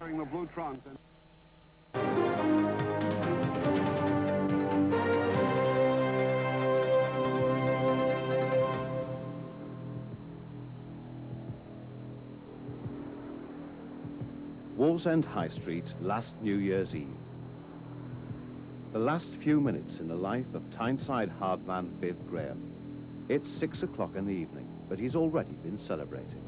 wearing the blue trunks. Wallsend High Street, last New Year's Eve. The last few minutes in the life of Tyneside hardman Viv Graham. It's 6 o'clock in the evening, but he's already been celebrating.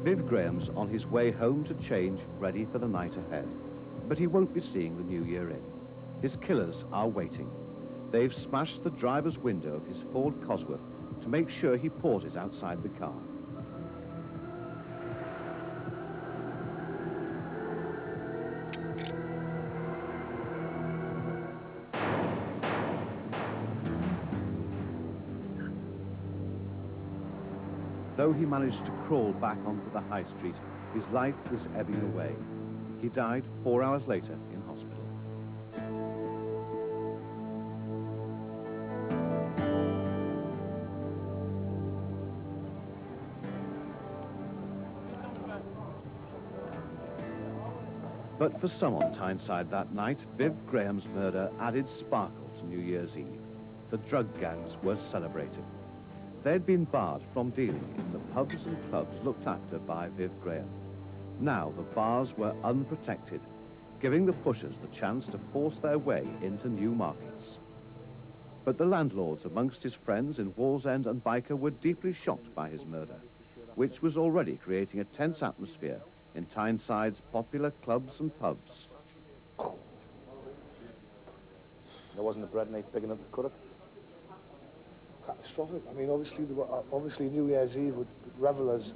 Viv Graham's on his way home to change, ready for the night ahead. But he won't be seeing the new year in. His killers are waiting. They've smashed the driver's window of his Ford Cosworth to make sure he pauses outside the car. Though he managed to crawl back onto the high street, his life is ebbing away. He died 4 hours later in hospital. But for some on Tyneside that night, Viv Graham's murder added sparkle to New Year's Eve. The drug gangs were celebrating. They'd been barred from dealing in the pubs and clubs looked after by Viv Graham. Now the bars were unprotected, giving the pushers the chance to force their way into new markets. But the landlords amongst his friends in Wallsend and Byker were deeply shocked by his murder, which was already creating a tense atmosphere in Tyneside's popular clubs and pubs. There wasn't a bread knife big enough to cut it? Catastrophic. I mean, obviously New Year's Eve, what revellers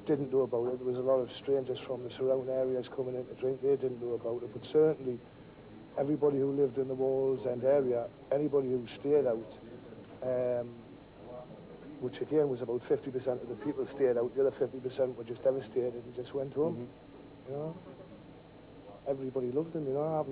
didn't know about it. There was a lot of strangers from the surrounding areas coming in to drink. They didn't know about it, but certainly everybody who lived in the Wallsend area, anybody who stayed out, which again was about 50% of the people stayed out. The other 50% were just devastated and just went home. You know, everybody loved them. You know,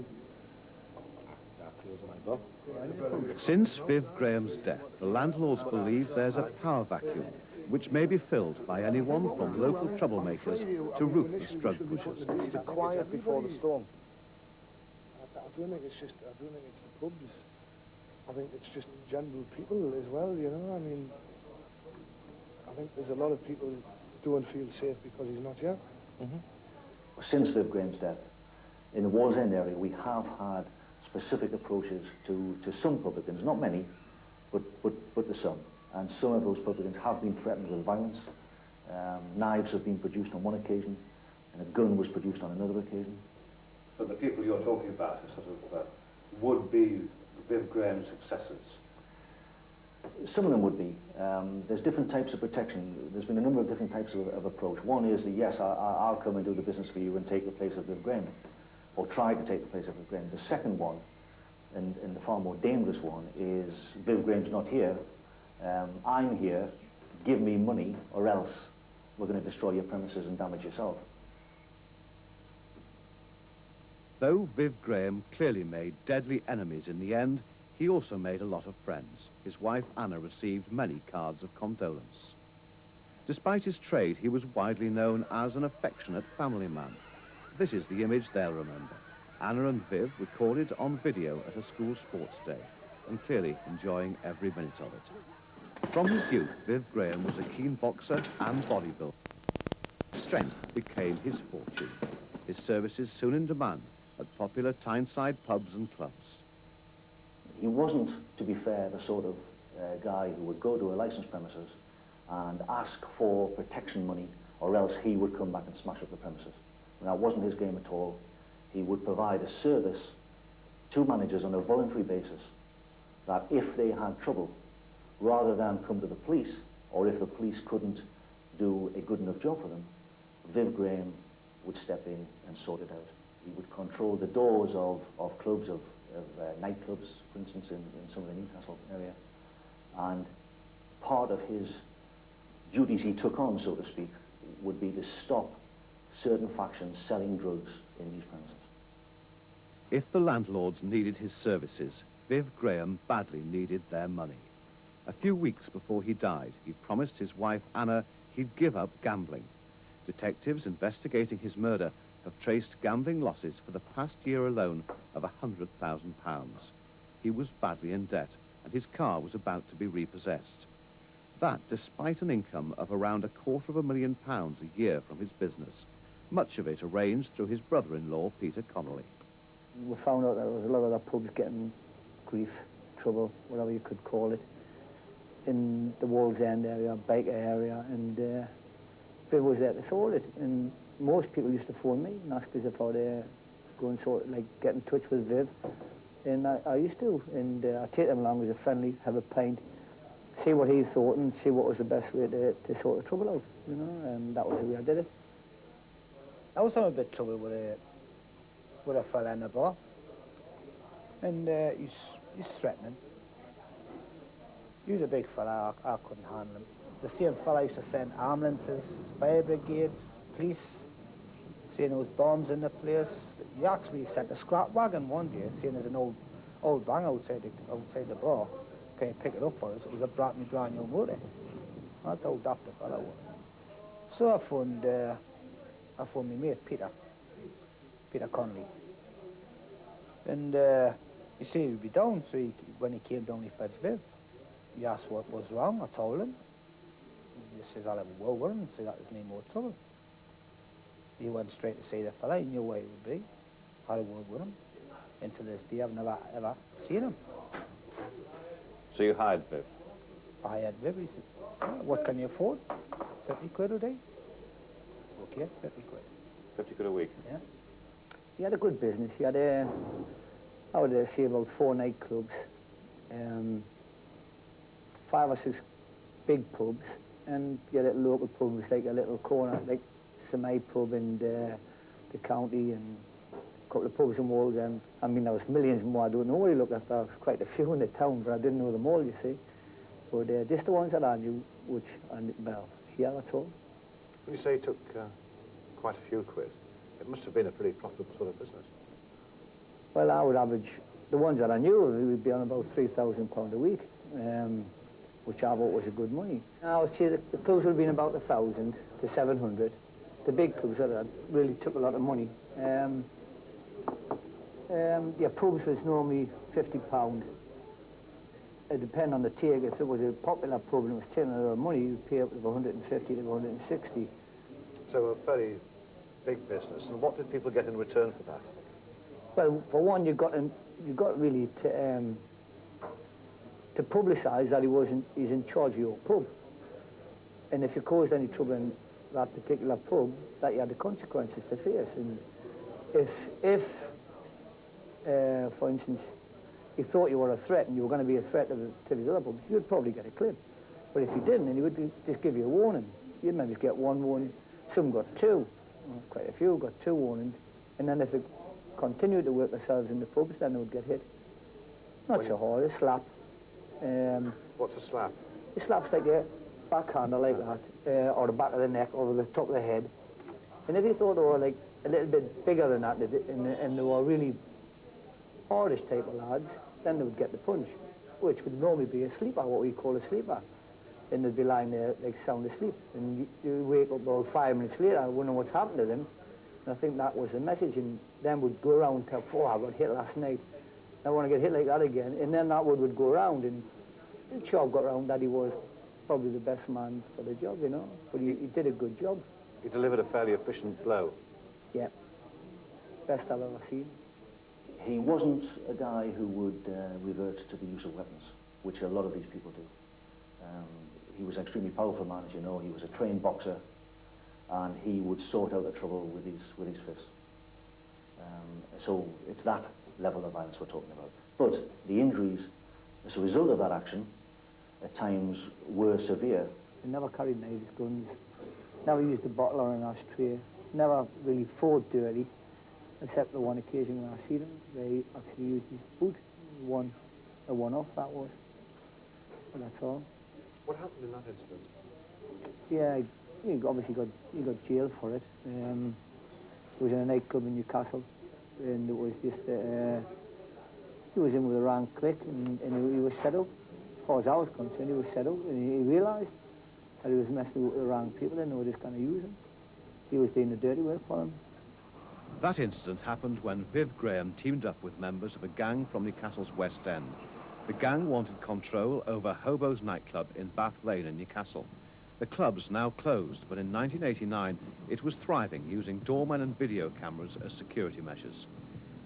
Since Viv Graham's death, the landlords believe there's a power vacuum, which may be filled by anyone from local troublemakers to ruthless drug pushers. It's the quiet before the storm. I don't think it's the pubs. I think it's just general people as well. You know, I mean, I think there's a lot of people who don't feel safe because he's not here. Since Viv Graham's death, in the Wallsend area, we have had specific approaches to some publicans, not many, but to some. And some of those publicans have been threatened with violence. Knives have been produced on one occasion, and a gun was produced on another occasion. So the people you're talking about are sort of would be Viv Graham's successors? Some of them would be. There's different types of protection. There's been a number of different types of approach. One is that, yes, I'll come and do the business for you and take the place of Viv Graham, or try to take the place of Viv Graham. The second one, and the far more dangerous one, is Viv Graham's not here. I'm here, give me money, or else we're going to destroy your premises and damage yourself. Though Viv Graham clearly made deadly enemies in the end, he also made a lot of friends. His wife Anna received many cards of condolence. Despite his trade, he was widely known as an affectionate family man. This is the image they'll remember. Anna and Viv recorded on video at a school sports day, and clearly enjoying every minute of it. From his youth, Viv Graham was a keen boxer and bodybuilder. Strength became his fortune. His services soon in demand at popular Tyneside pubs and clubs. He wasn't, to be fair, the sort of guy who would go to a licensed premises and ask for protection money, or else he would come back and smash up the premises. And that wasn't his game at all. He would provide a service to managers on a voluntary basis that if they had trouble, rather than come to the police, or if the police couldn't do a good enough job for them, Viv Graham would step in and sort it out. He would control the doors of clubs, of nightclubs, for instance, in some of the Newcastle area. And part of his duties he took on, so to speak, would be to stop certain factions selling drugs in these premises. If the landlords needed his services, Viv Graham badly needed their money. A few weeks before he died, he promised his wife Anna he'd give up gambling. Detectives investigating his murder have traced gambling losses for the past year alone of £100,000. He was badly in debt, and his car was about to be repossessed. That despite an income of around £250,000 a year from his business, much of it arranged through his brother-in-law, Peter Connolly. We found out that there was a lot of the pubs getting grief, trouble, whatever you could call it, in the Wall's End area, Baker area, and Viv was there to sort it. And most people used to phone me and ask us if I'd go and sort, like, get in touch with Viv. And I used to, and I'd take them along as a friendly, have a pint, see what he thought and see what was the best way to sort the trouble out, you know, and that was the way I did it. I was having a bit of trouble with a fella in the bar, and he's threatening. He was a big fella, I couldn't handle him. The same fella used to send ambulances, fire brigades, police, saying there was bombs in the place. He actually sent a scrap wagon one day, saying there's an old van outside the bar. Can you pick it up for us? It was a brand new motor. That's how daft the fella was. So I phoned my mate Peter Connolly. And he said he'd be down, so when he came down, he fed Viv. He asked what was wrong, I told him. He says, I'll have a word with him and say that there's no more trouble. He went straight to see the fella, he knew where he would be. Had a word with him. And to this day, I've never, ever seen him. So you hired Viv? I had Viv, he said, what can you afford? 50 quid a day? Okay, 50 quid. 50 quid a week? Yeah. He had a good business. He had I would say about 4 nightclubs, 5 or 6 big pubs, and you had local pubs like a little corner, like Samay pub in the county, and a couple of pubs in Wall's End. I mean, there was millions more. I don't know what he looked at. There was quite a few in the town, but I didn't know them all, you see. But just the ones that I knew, which, well, here that's all. When you say he took quite a few quid, it must have been a pretty profitable sort of business. Well, I would average, the ones that I knew, we would be on about £3,000 a week, which I thought was a good money. I would say that the clubs would have been about 1,000 to 700. The big clubs that really took a lot of money. Yeah, pubs was normally £50. It depended on the take. If it was a popular pub and it was taking a lot of money, you'd pay up to 150 to 160. So a very big business. And what did people get in return for that? Well, for one, you got really to publicise that he's in charge of your pub. And if you caused any trouble in that particular pub, that you had the consequences to face. And if for instance, you thought you were a threat and you were going to be a threat to the other pubs, you'd probably get a clip. But if you didn't, then he would just give you a warning. You'd maybe get 1 warning. Some got 2. Quite a few got 2 warnings. And then if they continued to work themselves in the pubs, then they would get hit. Not so hard, a slap. What's a slap? A slap's like a backhander like that, or the back of the neck, over the top of the head. And if you thought they were like a little bit bigger than that, and they were really hardish type of lads, then they would get the punch, which would normally be a sleeper, what we call a sleeper. And they'd be lying there like sound asleep. And you wake up about 5 minutes later, I wonder what's happened to them. And I think that was the message, and then would go around and tell, oh, I got hit last night. I want to get hit like that again. And then that would go around, and the job got around that he was probably the best man for the job, you know. But he did a good job. He delivered a fairly efficient blow. Yeah. Best I've ever seen. He wasn't a guy who would revert to the use of weapons, which a lot of these people do. He was an extremely powerful man, as you know. He was a trained boxer, and he would sort out the trouble with his fists. So it's that level of violence we're talking about. But the injuries, as a result of that action, at times were severe. He never carried knives, guns, never used a bottle or an ashtray, never really fought dirty, except the one occasion when I seen him, they actually used his boot, a one-off that was, but that's all. What happened in that incident? Yeah, he obviously got jailed for it. It was in a nightclub in Newcastle, and it was just, he was in with the wrong clique, and he was set up. As far as I was concerned, he was set up, and he realised that he was messing with the wrong people, and they were just going to use him. He was doing the dirty work for them. That incident happened when Viv Graham teamed up with members of a gang from Newcastle's West End. The gang wanted control over Hobo's nightclub in Bath Lane in Newcastle. The club's now closed, but in 1989 it was thriving, using doormen and video cameras as security measures.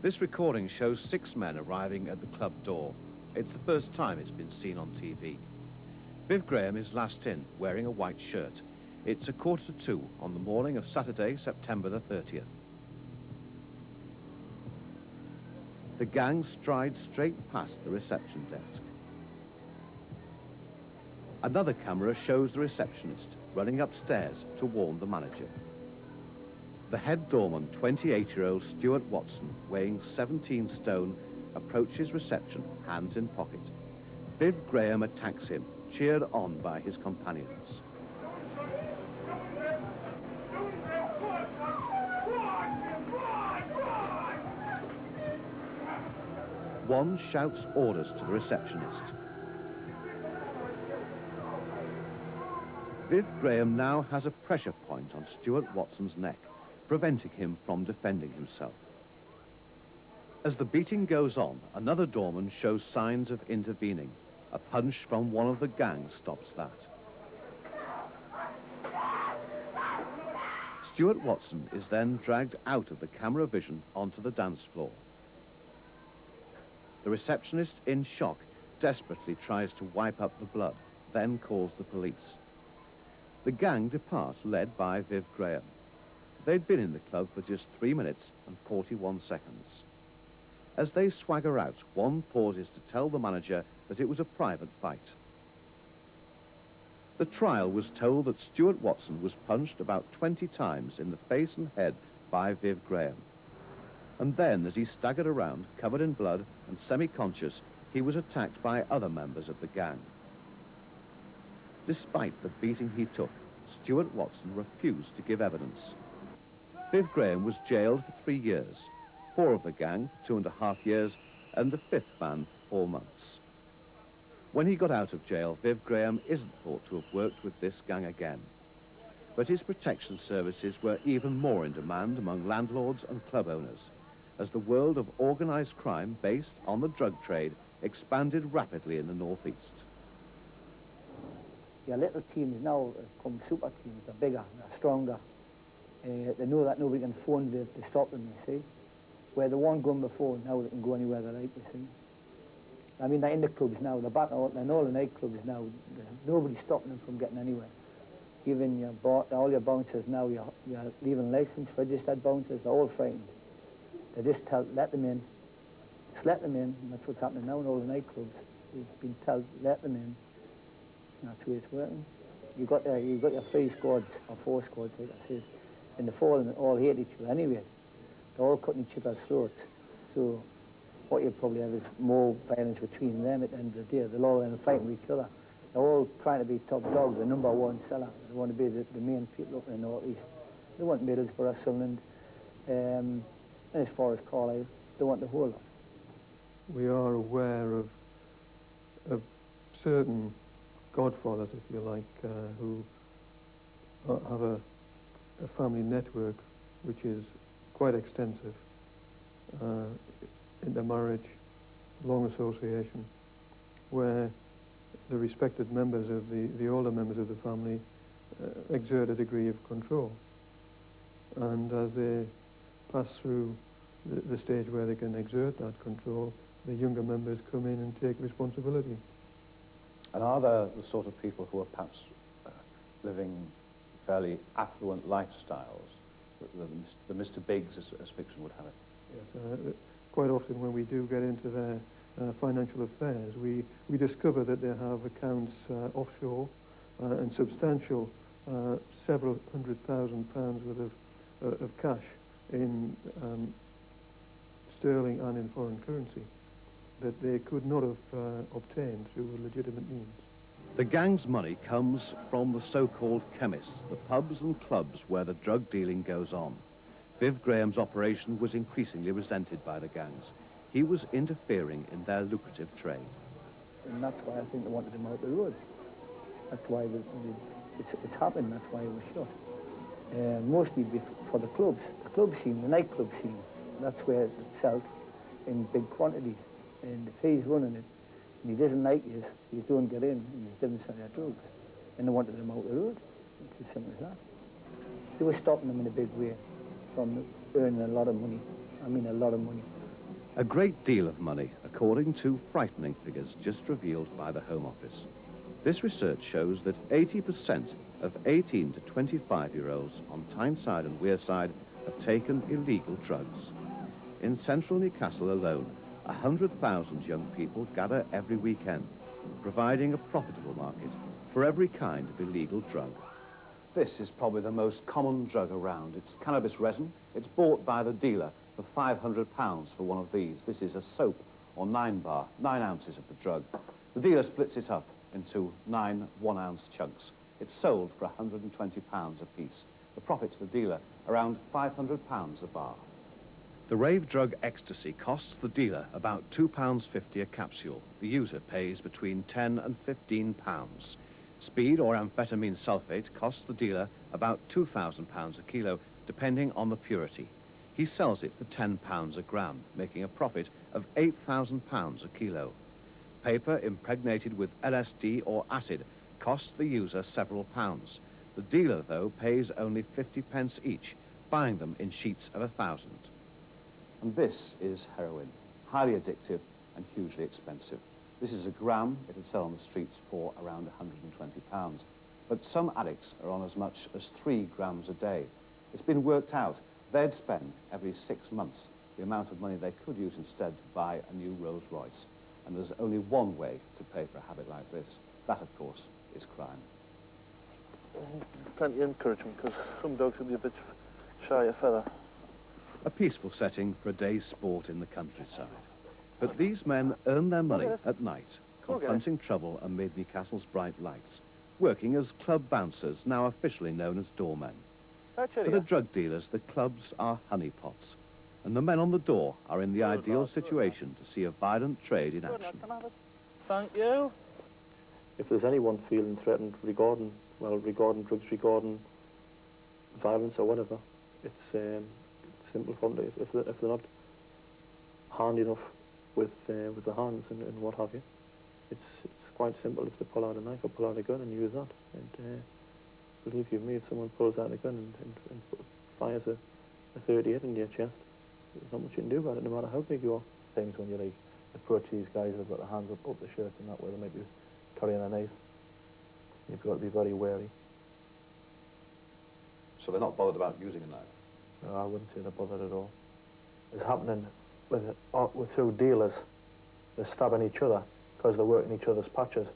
This recording shows 6 men arriving at the club door. It's the first time it's been seen on TV. Viv Graham is last in, wearing a white shirt. It's 1:45 on the morning of Saturday, September the 30th. The gang strides straight past the reception desk. Another camera shows the receptionist running upstairs to warn the manager. The head doorman, 28-year-old Stuart Watson, weighing 17 stone, approaches reception, hands in pocket. Viv Graham attacks him, cheered on by his companions. One shouts orders to the receptionist. Viv Graham now has a pressure point on Stuart Watson's neck, preventing him from defending himself. As the beating goes on, another doorman shows signs of intervening. A punch from one of the gang stops that. Stuart Watson is then dragged out of the camera vision onto the dance floor. The receptionist, in shock, desperately tries to wipe up the blood, then calls the police. The gang depart, led by Viv Graham. They'd been in the club for just 3 minutes and 41 seconds. As they swagger out, one pauses to tell the manager that it was a private fight. The trial was told that Stuart Watson was punched about 20 times in the face and head by Viv Graham. And then, as he staggered around, covered in blood and semi-conscious, he was attacked by other members of the gang. Despite the beating he took, Stuart Watson refused to give evidence. Viv Graham was jailed for 3 years, 4 of the gang, 2.5 years, and the 5th man, 4 months. When he got out of jail, Viv Graham isn't thought to have worked with this gang again. But his protection services were even more in demand among landlords and club owners, as the world of organised crime based on the drug trade expanded rapidly in the northeast. Your little teams now come super teams. They're bigger, they're stronger. They know that nobody can phone to stop them, you see. Where they weren't going before, now they can go anywhere they like, you see. I mean, they're in the clubs now, they're back out in all the nightclubs now. Nobody's stopping them from getting anywhere. Even all your bouncers now, your leaving license, registered bouncers, they're all frightened. They just let them in. Just let them in, and that's what's happening now in all the nightclubs. They've been told, let them in. And that's the way it's working. You've got your 3 squads, or 4 squads, like I said, and the 4 of them all hate each other anyway. They're all cutting each other's throats. So what you probably have is more violence between them at the end of the day. They'll all end up fighting with each other. They're all trying to be top dog, the #1 seller. They want to be the main people up in the northeast. They want Middlesbrough, Sunderland, and as far as Carlisle, they want the whole lot. We are aware of certain godfathers, if you like, who have a family network which is quite extensive, intermarriage, long association, where the respected members of the older members of the family exert a degree of control. And as they pass through the stage where they can exert that control, the younger members come in and take responsibility. And are there the sort of people who are perhaps living fairly affluent lifestyles, the Mr. Biggs, as fiction would have it? Yes, quite often when we do get into their financial affairs, we discover that they have accounts offshore and substantial several £100,000 worth of cash in sterling and in foreign currency that they could not have obtained through legitimate means. The gang's money comes from the so-called chemists, the pubs and clubs where the drug dealing goes on. Viv Graham's operation was increasingly resented by the gangs. He was interfering in their lucrative trade. And that's why I think they wanted him out the road. That's why it's happened, that's why it was shot. Mostly for the club scene, the nightclub scene. That's where it sells in big quantities. And if he's running it, and he doesn't like you, you don't get in, and you didn't sell your drugs. And they wanted him out the road. It's as simple as that. They were stopping him in a big way from earning a lot of money. I mean, a lot of money. A great deal of money, according to frightening figures just revealed by the Home Office. This research shows that 80% of 18 to 25-year-olds on Tyneside and Wearside have taken illegal drugs. In central Newcastle alone, 100,000 young people gather every weekend, providing a profitable market for every kind of illegal drug. This is probably the most common drug around. It's cannabis resin. It's bought by the dealer for £500 for one of these. This is a soap or 9 ounces of the drug. The dealer splits it up into 9 one-ounce chunks. It's sold for £120 a piece. The profit to the dealer, around £500 a bar. The rave drug ecstasy costs the dealer about £2.50 a capsule. The user pays between £10 and £15. Speed or amphetamine sulfate costs the dealer about £2,000 a kilo, depending on the purity. He sells it for £10 a gram, making a profit of £8,000 a kilo. Paper impregnated with LSD or acid costs the user several pounds. The dealer, though, pays only 50p each, buying them in sheets of 1,000. And this is heroin, highly addictive and hugely expensive. This is a gram. It'd sell on the streets for around £120. But some addicts are on as much as 3 grams a day. It's been worked out. They'd spend every 6 months the amount of money they could use instead to buy a new Rolls Royce. And there's only one way to pay for a habit like this. That, of course, is crime. Plenty of encouragement, because some dogs would be a bit shy of feather. A peaceful setting for a day's sport in the countryside. But these men earn their money at night, confronting trouble amid Newcastle's bright lights, working as club bouncers, now officially known as doormen. For the drug dealers, the clubs are honeypots, and the men on the door are in the ideal situation to see a violent trade in action. Thank you. If there's anyone feeling threatened regarding drugs, regarding violence or whatever, it's simple from the, if they're not handy enough with the hands and what have you, it's quite simple. If they pull out a knife or pull out a gun and use that, and believe you me, if someone pulls out a gun and fires a 38 in your chest, there's not much you can do about it, no matter how big you are. Times when you like approach these guys who've got their hands up the shirt and that way, they might be carrying a knife. You've got to be very wary. So they're not bothered about using a knife? No, I wouldn't say they're bothered at all. It's happening with through dealers. They're stabbing each other because they're working each other's patches,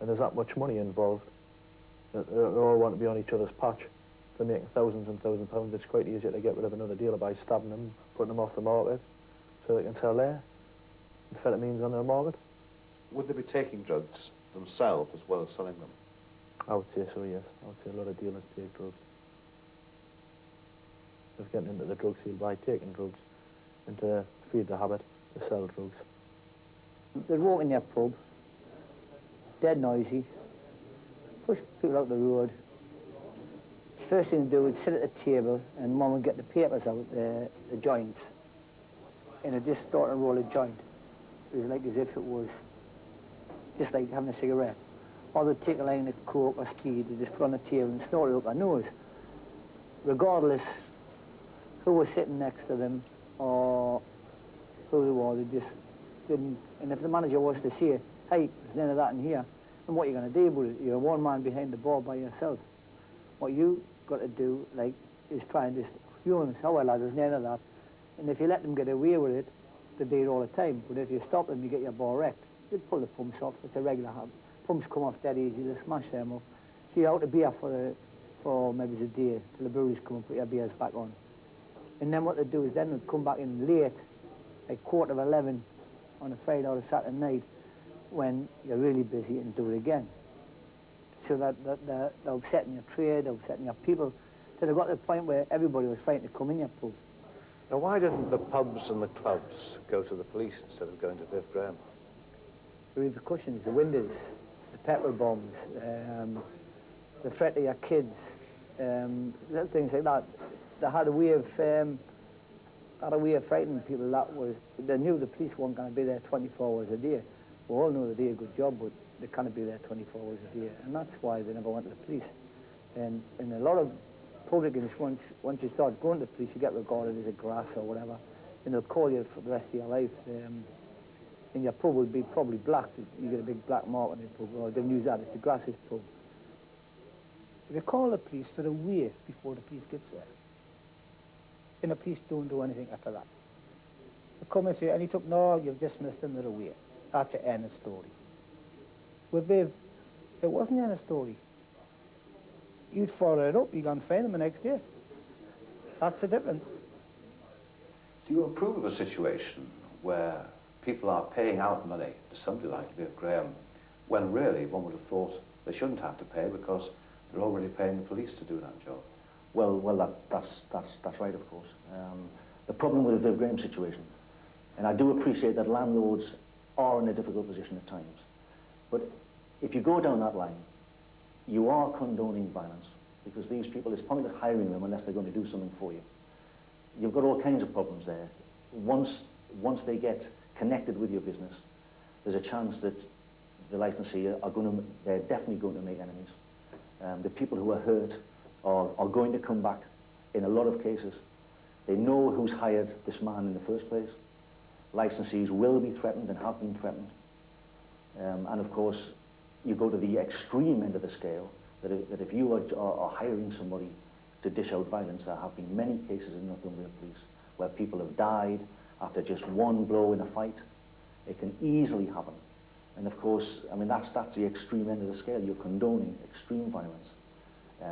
and there's that much money involved. They all want to be on each other's patch. They're making thousands and thousands of pounds. It's quite easier to get rid of another dealer by stabbing them, putting them off the market, so they can sell their amphetamines on their market. Would they be taking drugs themselves as well as selling them? I would say so, yes. I would say a lot of dealers take drugs. They're getting into the drug field by taking drugs, and to feed the habit, to sell drugs. They'd walk in their pub, dead noisy, push people out the road. First thing to do is sit at the table, and Mum would get the papers out, the joints, and they'd just start to roll a joint. It was like as if it was just like having a cigarette. Or they'd take a line of coke or speed, they'd just put on the table and snort it up their nose. Regardless who was sitting next to them or who they were, they just didn't. And if the manager was to say, hey, there's none of that in here, then what are you going to do with it? You're one man behind the bar by yourself. What you got to do, like, is try and just humans, oh well, there's none of that. And if you let them get away with it, they do it all the time. But if you stop them, you get your bar wrecked. You'd pull the pumps off. It's a regular habit. Pumps come off dead easy. They smash them off. So you're out of beer for maybe a day till the breweries come and put your beers back on. And then what they do is then they'd come back in late, like 11:15 on a Friday or a Saturday night, when you're really busy, and do it again. So that they're upsetting your trade, they're upsetting your people. till it got to the point where everybody was frightened to come in your pub. Now, why didn't the pubs and the clubs go to the police instead of going to Viv Graham? The repercussions, the windows, the pepper bombs, the threat to your kids, little things like that. They had a way of frightening people. That was, they knew the police weren't going to be there 24 hours a day. We all know they do a good job, but they can't be there 24 hours a day, and that's why they never went to the police. And a lot of publicans, once you start going to the police, you get regarded as a grass or whatever, and they'll call you for the rest of your life. And your pub would be probably black. You get a big black mark on your pub, or they'll use that as the grass's pub. If you call the police, they're away before the police gets there. And the police don't do anything after that. They come and say, and he took, no, you've dismissed them, they're away. That's the end of the story. With Viv, it wasn't the end of the story. You'd follow it up, you go and find them the next day. That's the difference. Do you approve of a situation where people are paying out money to somebody like Viv Graham, when really one would have thought they shouldn't have to pay because they're already paying the police to do that job? Well, that's right, of course. The problem with the Viv Graham situation, and I do appreciate that landlords are in a difficult position at times, but if you go down that line, you are condoning violence, because these people, it's pointless hiring them unless they're going to do something for you. You've got all kinds of problems there. Once they get connected with your business, there's a chance that the licensee they're definitely going to make enemies. The people who are hurt are going to come back in a lot of cases. They know who's hired this man in the first place. Licensees will be threatened and have been threatened. And of course, you go to the extreme end of the scale, that if you are hiring somebody to dish out violence, there have been many cases in Northumbria Police where people have died after just one blow in a fight. It can easily happen. And of course, I mean, that's the extreme end of the scale. You're condoning extreme violence,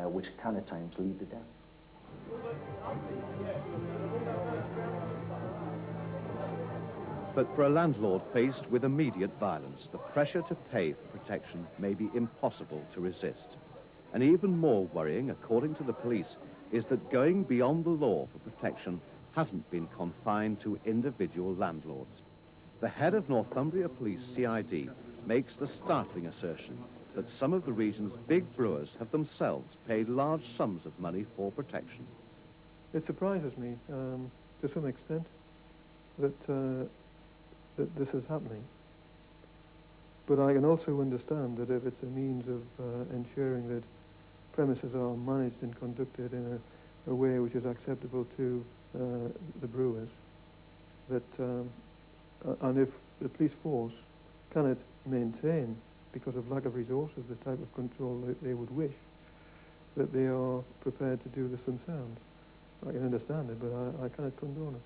which can at times lead to death. But for a landlord faced with immediate violence, the pressure to pay for protection may be impossible to resist. And even more worrying, according to the police, is that going beyond the law for protection hasn't been confined to individual landlords. The head of Northumbria Police CID makes the startling assertion that some of the region's big brewers have themselves paid large sums of money for protection. It surprises me, to some extent, that this is happening. But I can also understand that if it's a means of ensuring that premises are managed and conducted in a way which is acceptable to the brewers, that and if the police force cannot maintain, because of lack of resources, the type of control that they would wish, that they are prepared to do this themselves. I can understand it, but I cannot condone it.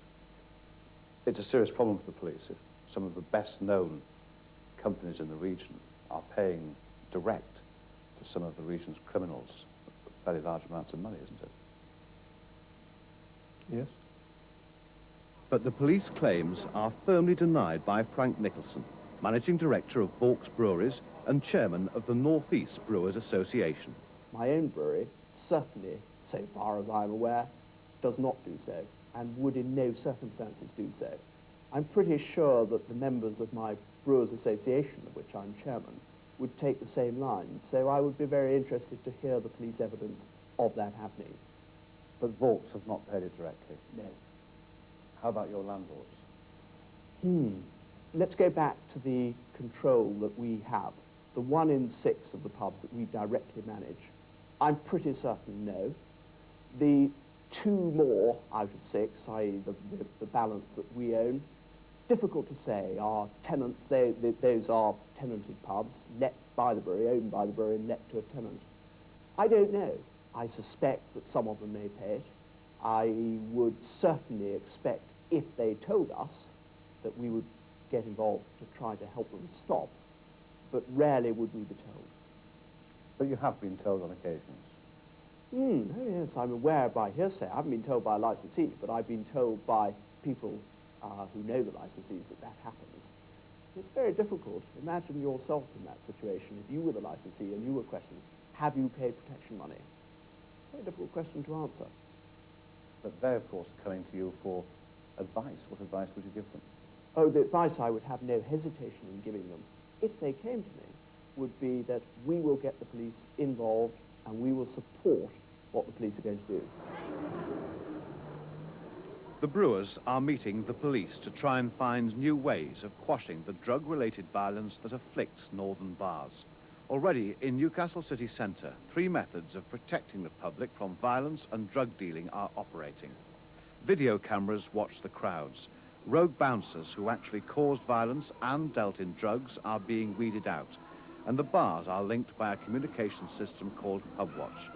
It's a serious problem for the police if some of the best-known companies in the region are paying direct to some of the region's criminals very large amounts of money, isn't it? Yes. But the police claims are firmly denied by Frank Nicholson, Managing Director of Vaux Breweries and Chairman of the North East Brewers Association. My own brewery, certainly, so far as I'm aware, does not do so, and would in no circumstances do so. I'm pretty sure that the members of my Brewers Association, of which I'm chairman, would take the same line, so I would be very interested to hear the police evidence of that happening. But Vaux have not paid it directly. No. How about your landlords? Let's go back to the control that we have. The 1 in 6 of the pubs that we directly manage, I'm pretty certain no. The 2 more out of 6, i.e. the balance that we own, difficult to say. Our tenants, those are tenanted pubs, let by the brewery, owned by the brewery, and let to a tenant. I don't know. I suspect that some of them may pay it. I would certainly expect, if they told us, that we would get involved to try to help them stop, but rarely would we be told. But you have been told on occasions. Oh yes, I'm aware by hearsay. I haven't been told by a licensee, but I've been told by people who know the licensees that happens. It's very difficult. Imagine yourself in that situation. If you were the licensee and you were questioned, have you paid protection money? very difficult question to answer. But they're, of course, coming to you for advice. What advice would you give them? Oh, the advice I would have no hesitation in giving them, if they came to me, would be that we will get the police involved and we will support what the police are going to do. The brewers are meeting the police to try and find new ways of quashing the drug-related violence that afflicts northern bars. Already in Newcastle city centre, 3 methods of protecting the public from violence and drug dealing are operating. Video cameras watch the crowds. Rogue bouncers who actually caused violence and dealt in drugs are being weeded out. And the bars are linked by a communication system called PubWatch.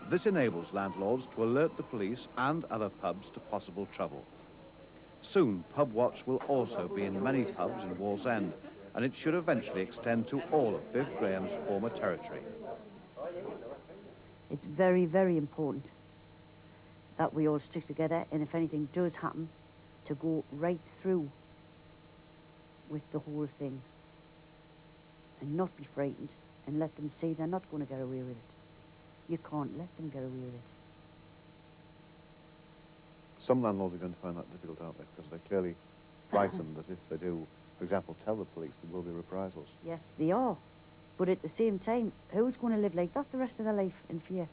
This enables landlords to alert the police and other pubs to possible trouble. Soon, PubWatch will also be in many pubs in Wallsend, and it should eventually extend to all of Viv Graham's former territory. It's very, very important that we all stick together, and if anything does happen, to go right through with the whole thing and not be frightened and let them see they're not going to get away with it. You can't let them get away with it. Some landlords are going to find that difficult, aren't they? Because they're clearly frightened that if they do, for example, tell the police, there will be reprisals. Yes, they are. But at the same time, who's going to live like that the rest of their life in fear?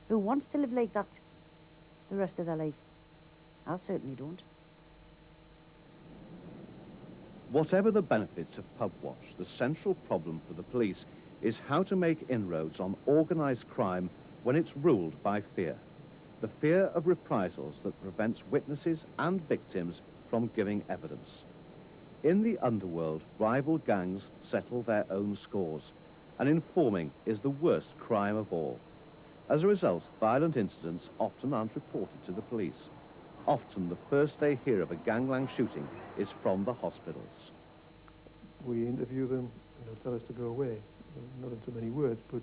Who wants to live like that the rest of their life? I certainly don't. Whatever the benefits of PubWatch, the central problem for the police is how to make inroads on organised crime when it's ruled by fear. The fear of reprisals that prevents witnesses and victims from giving evidence. In the underworld, rival gangs settle their own scores, and informing is the worst crime of all. As a result, violent incidents often aren't reported to the police. Often the first they hear of a gangland shooting is from the hospitals. We interview them and they'll tell us to go away. Not in so many words, but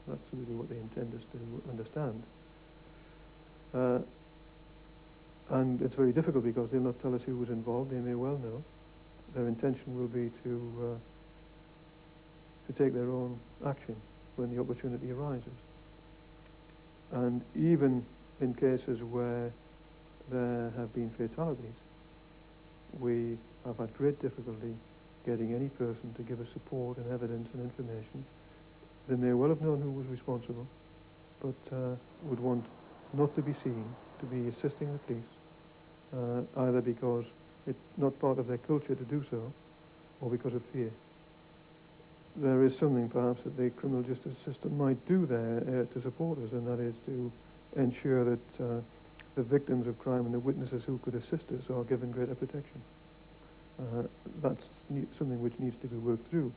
that's really what they intend us to understand. And it's very difficult because they'll not tell us who was involved. They may well know. Their intention will be to take their own action when the opportunity arises. And even in cases where there have been fatalities, we have had great difficulty getting any person to give us support and evidence and information. They may well have known who was responsible, but would want not to be seen, to be assisting the police, either because it's not part of their culture to do so, or because of fear. There is something perhaps that the criminal justice system might do there to support us, and that is to ensure that the victims of crime and the witnesses who could assist us are given greater protection. That's something which needs to be worked through.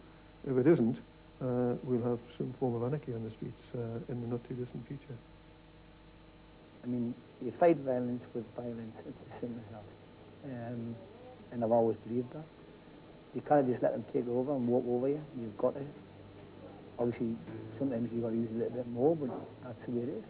If it isn't, we'll have some form of anarchy on the streets in the not-too-distant future. I mean, you fight violence with violence. It's as simple as that. And I've always believed that. You can't just let them take over and walk over you. You've got to. Obviously, sometimes you've got to use a little bit more, but that's the way it is.